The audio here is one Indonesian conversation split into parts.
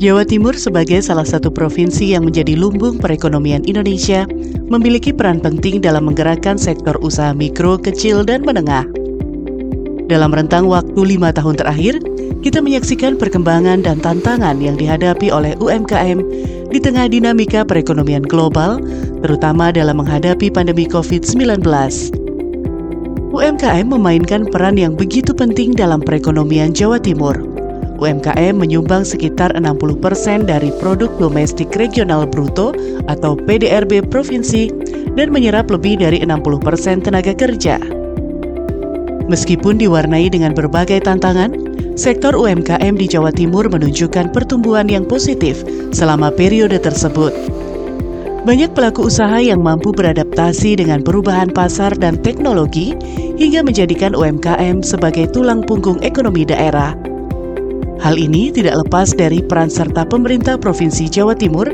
Jawa Timur sebagai salah satu provinsi yang menjadi lumbung perekonomian Indonesia memiliki peran penting dalam menggerakkan sektor usaha mikro, kecil, dan menengah. Dalam rentang waktu 5 tahun terakhir, kita menyaksikan perkembangan dan tantangan yang dihadapi oleh UMKM di tengah dinamika perekonomian global, terutama dalam menghadapi pandemi COVID-19. UMKM memainkan peran yang begitu penting dalam perekonomian Jawa Timur. UMKM menyumbang sekitar 60% dari produk domestik regional bruto atau PDRB provinsi dan menyerap lebih dari 60% tenaga kerja. Meskipun diwarnai dengan berbagai tantangan, sektor UMKM di Jawa Timur menunjukkan pertumbuhan yang positif selama periode tersebut. Banyak pelaku usaha yang mampu beradaptasi dengan perubahan pasar dan teknologi hingga menjadikan UMKM sebagai tulang punggung ekonomi daerah. Hal ini tidak lepas dari peran serta pemerintah Provinsi Jawa Timur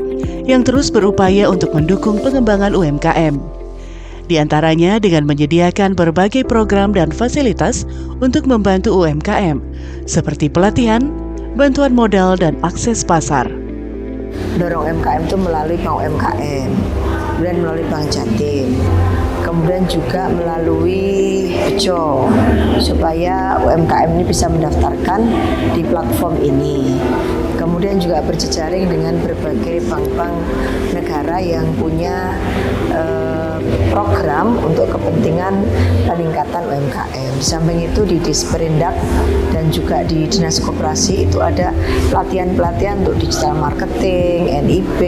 yang terus berupaya untuk mendukung pengembangan UMKM. Di antaranya dengan menyediakan berbagai program dan fasilitas untuk membantu UMKM, seperti pelatihan, bantuan modal, dan akses pasar. Dorong UMKM itu melalui Bank UMKM, kemudian melalui Bank Jatim, kemudian juga melalui Bejo, supaya UMKM ini bisa mendaftarkan di platform ini. Kemudian juga berjejaring dengan berbagai bank-bank negara yang punya program untuk kepentingan peningkatan UMKM. Di samping itu di Disperindak dan juga di Dinas Koperasi itu ada pelatihan-pelatihan untuk digital marketing, NIP,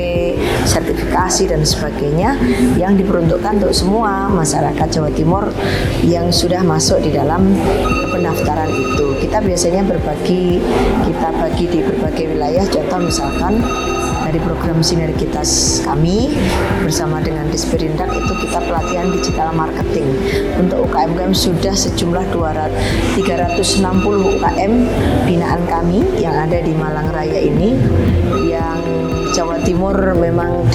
sertifikasi dan sebagainya yang diperuntukkan untuk semua masyarakat Jawa Timur yang sudah masuk di dalam pendaftaran itu. Kita biasanya kita bagi di berbagai wilayah, contoh misalkan dari program sinergitas kami bersama dengan Disperindak itu kita pelatihan digital marketing untuk UKM sudah sejumlah 360 UKM binaan kami yang ada di Malang Raya ini, yang Jawa Timur memang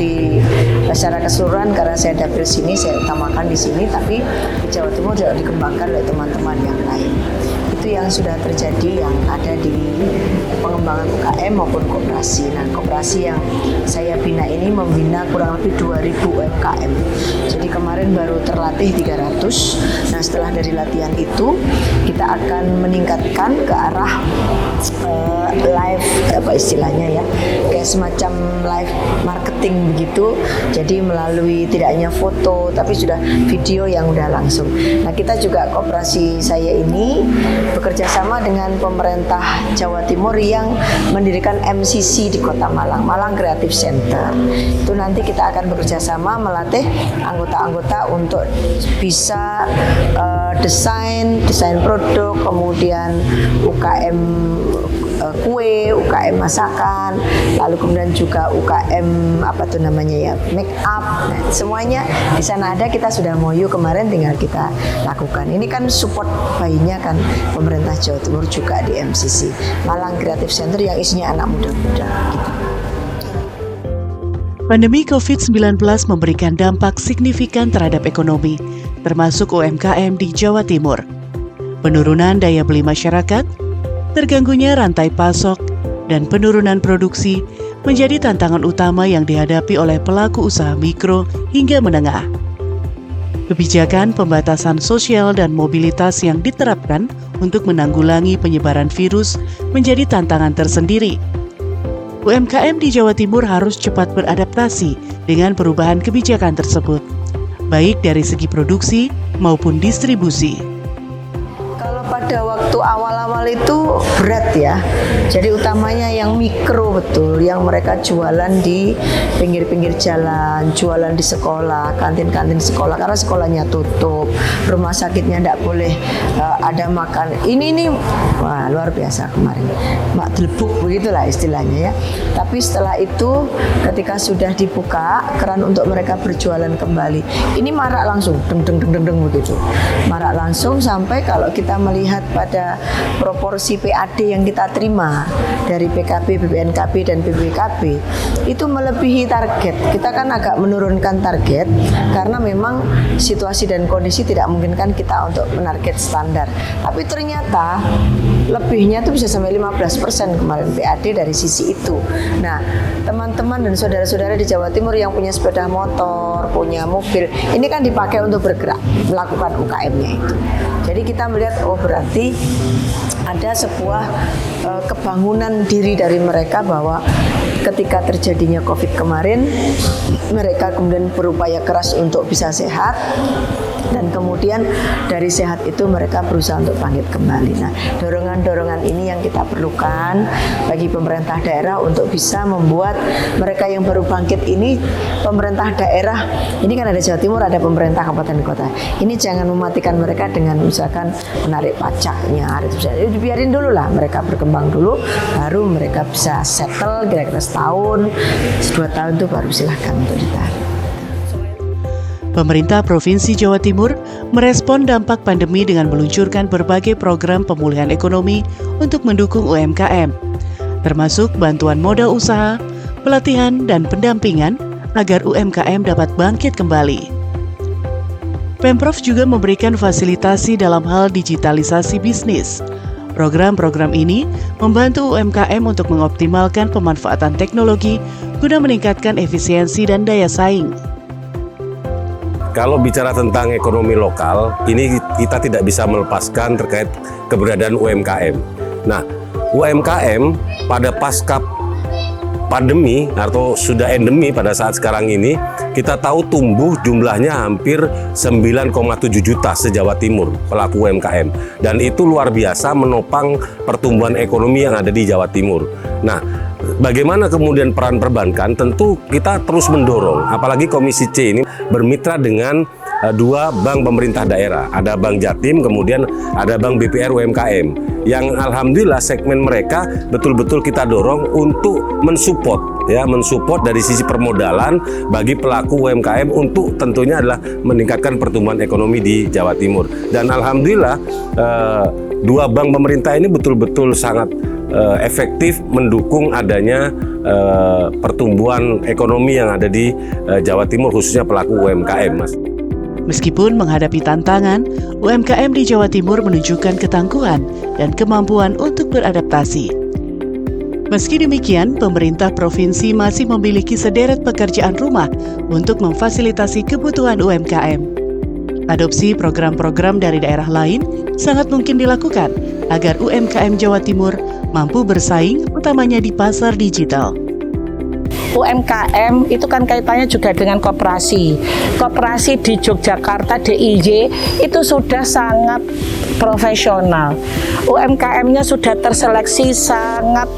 secara keseluruhan karena saya dapil sini, saya utamakan di sini, tapi di Jawa Timur juga dikembangkan oleh teman-teman yang lain. Itu yang sudah terjadi yang ada di pengembangan UKM maupun koperasi. Nah, koperasi yang saya bina ini membina kurang lebih 2.000 UMKM. Jadi kemarin baru terlatih 300. Nah, setelah dari latihan itu kita akan meningkatkan ke arah live istilahnya ya, kayak semacam live marketing begitu. Jadi melalui tidak hanya foto tapi sudah video yang udah langsung. Nah, kita juga koperasi saya ini bekerja sama dengan pemerintah Jawa Timur yang mendirikan MCC di Kota Malang, Malang Creative Center. Itu nanti kita akan bekerja sama melatih anggota-anggota untuk bisa desain produk, kemudian UKM kue, UKM masakan, lalu kemudian juga UKM make up. Nah, semuanya di sana ada, kita sudah MOU kemarin, tinggal kita lakukan. Ini kan support bayinya kan pemerintah Jawa Timur juga di MCC Malang Creative Center yang isinya anak muda-muda gitu. Pandemi COVID-19 memberikan dampak signifikan terhadap ekonomi, termasuk UMKM di Jawa Timur. Penurunan daya beli masyarakat, terganggunya rantai pasok, dan penurunan produksi menjadi tantangan utama yang dihadapi oleh pelaku usaha mikro hingga menengah. Kebijakan pembatasan sosial dan mobilitas yang diterapkan untuk menanggulangi penyebaran virus menjadi tantangan tersendiri. UMKM di Jawa Timur harus cepat beradaptasi dengan perubahan kebijakan tersebut, baik dari segi produksi maupun distribusi. Pada waktu awal-awal itu berat ya, jadi utamanya yang mikro betul, yang mereka jualan di pinggir-pinggir jalan, jualan di sekolah, kantin-kantin sekolah karena sekolahnya tutup, rumah sakitnya tidak boleh ada makan. Ini wah luar biasa kemarin, mak delbuk begitulah istilahnya ya. Tapi setelah itu ketika sudah dibuka keran untuk mereka berjualan kembali, ini marak langsung, deng begitu, marak langsung sampai kalau kita melihat pada proporsi PAD yang kita terima dari PKB, BPNKB, dan BPKB itu melebihi target. Kita kan agak menurunkan target karena memang situasi dan kondisi tidak memungkinkan kita untuk menarget standar. Tapi ternyata lebihnya itu bisa sampai 15% kemarin PAD dari sisi itu. Nah, teman-teman dan saudara-saudara di Jawa Timur yang punya sepeda motor, punya mobil, ini kan dipakai untuk bergerak, melakukan UKM-nya itu. Jadi kita melihat, oh berarti ada sebuah kebangunan diri dari mereka bahwa ketika terjadinya COVID kemarin, mereka kemudian berupaya keras untuk bisa sehat, dan kemudian dari sehat itu mereka berusaha untuk bangkit kembali. Nah, dorongan-dorongan ini yang kita perlukan bagi pemerintah daerah untuk bisa membuat mereka yang baru bangkit ini, pemerintah daerah, ini kan ada Jawa Timur, ada pemerintah kabupaten kota. Ini jangan mematikan mereka dengan misalkan menarik pajaknya, biarin dulu lah mereka berkembang dulu, baru mereka bisa settle kira-kira setahun, 2 tahun itu baru silahkan untuk ditarik. Pemerintah Provinsi Jawa Timur merespon dampak pandemi dengan meluncurkan berbagai program pemulihan ekonomi untuk mendukung UMKM, termasuk bantuan modal usaha, pelatihan, dan pendampingan agar UMKM dapat bangkit kembali. Pemprov juga memberikan fasilitasi dalam hal digitalisasi bisnis. Program-program ini membantu UMKM untuk mengoptimalkan pemanfaatan teknologi guna meningkatkan efisiensi dan daya saing. Kalau bicara tentang ekonomi lokal, ini kita tidak bisa melepaskan terkait keberadaan UMKM. Nah, UMKM pada pasca pandemi atau sudah endemi pada saat sekarang ini, kita tahu tumbuh jumlahnya hampir 9,7 juta se-Jawa Timur pelaku UMKM. Dan itu luar biasa menopang pertumbuhan ekonomi yang ada di Jawa Timur. Nah, bagaimana kemudian peran perbankan? Tentu kita terus mendorong, apalagi Komisi C ini bermitra dengan 2 bank pemerintah daerah. Ada Bank Jatim, kemudian ada Bank BPR UMKM. Yang alhamdulillah segmen mereka betul-betul kita dorong untuk mensupport dari sisi permodalan bagi pelaku UMKM untuk tentunya adalah meningkatkan pertumbuhan ekonomi di Jawa Timur. Dan alhamdulillah 2 bank pemerintah ini betul-betul sangat efektif mendukung adanya pertumbuhan ekonomi yang ada di Jawa Timur, khususnya pelaku UMKM, Mas. Meskipun menghadapi tantangan, UMKM di Jawa Timur menunjukkan ketangguhan dan kemampuan untuk beradaptasi. Meski demikian, pemerintah provinsi masih memiliki sederet pekerjaan rumah untuk memfasilitasi kebutuhan UMKM. Adopsi program-program dari daerah lain sangat mungkin dilakukan agar UMKM Jawa Timur mampu bersaing, utamanya di pasar digital. UMKM itu kan kaitannya juga dengan koperasi. Koperasi di Yogyakarta, DIY, itu sudah sangat profesional. UMKM-nya sudah terseleksi, sangat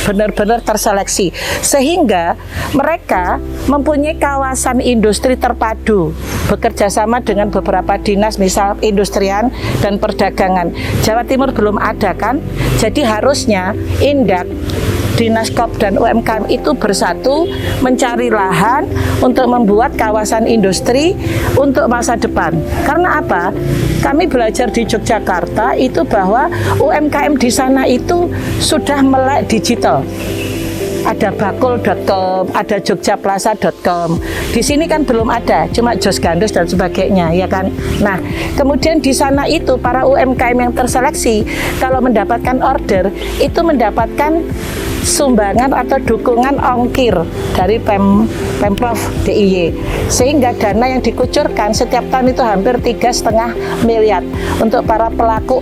benar-benar terseleksi. Sehingga mereka mempunyai kawasan industri terpadu, bekerja sama dengan beberapa dinas, misal industrian dan perdagangan. Jawa Timur belum ada kan? Jadi harusnya Indak, Dinas Kop dan UMKM itu bersatu mencari lahan untuk membuat kawasan industri untuk masa depan. Karena apa? Kami belajar di Yogyakarta itu bahwa UMKM di sana itu sudah melek digital. Ada bakul.com, ada jogjaplaza.com. Di sini kan belum ada, cuma Jos Gandus dan sebagainya, ya kan. Nah, kemudian di sana itu para UMKM yang terseleksi kalau mendapatkan order itu mendapatkan sumbangan atau dukungan ongkir dari Pemprov DIY, sehingga dana yang dikucurkan setiap tahun itu hampir 3,5 miliar untuk para pelaku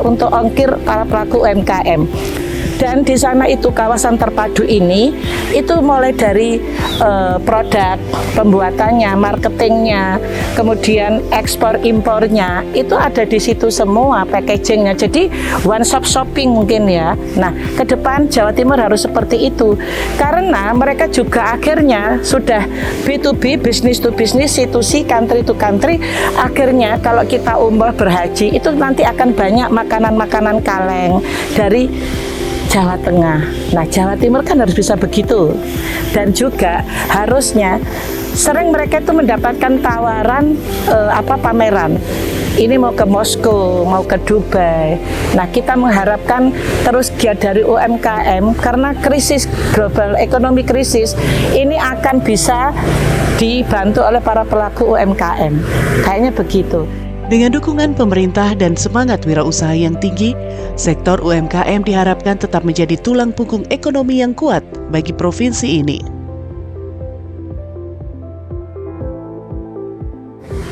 untuk ongkir para pelaku UMKM. Dan di sana itu kawasan terpadu ini itu mulai dari produk pembuatannya, marketingnya, kemudian ekspor impornya itu ada di situ semua, packagingnya. Jadi one stop shopping mungkin ya. Nah, ke depan Jawa Timur harus seperti itu karena mereka juga akhirnya sudah B2B, business to business, C2C, country to country. Akhirnya kalau kita umroh berhaji itu nanti akan banyak makanan-makanan kaleng dari Jawa Tengah. Nah, Jawa Timur kan harus bisa begitu. Dan juga harusnya sering mereka itu mendapatkan tawaran pameran. Ini mau ke Moskow, mau ke Dubai. Nah, kita mengharapkan terus giat dari UMKM karena krisis global, ekonomi krisis ini akan bisa dibantu oleh para pelaku UMKM. Kayaknya begitu. Dengan dukungan pemerintah dan semangat wirausaha yang tinggi, sektor UMKM diharapkan tetap menjadi tulang punggung ekonomi yang kuat bagi provinsi ini.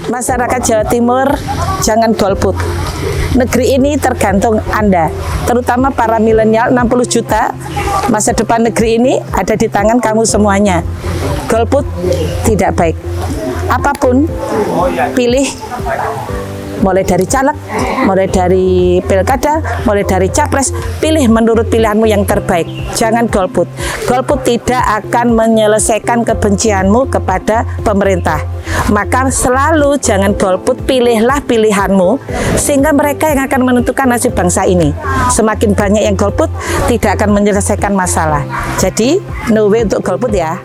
Masyarakat Jawa Timur, jangan golput. Negeri ini tergantung Anda, terutama para milenial 60 juta. Masa depan negeri ini ada di tangan kamu semuanya. Golput tidak baik. Apapun, pilih. Mulai dari caleg, mulai dari pilkada, mulai dari capres, pilih menurut pilihanmu yang terbaik. Jangan golput. Golput tidak akan menyelesaikan kebencianmu kepada pemerintah. Maka selalu jangan golput, pilihlah pilihanmu sehingga mereka yang akan menentukan nasib bangsa ini. Semakin banyak yang golput tidak akan menyelesaikan masalah. Jadi no way untuk golput ya.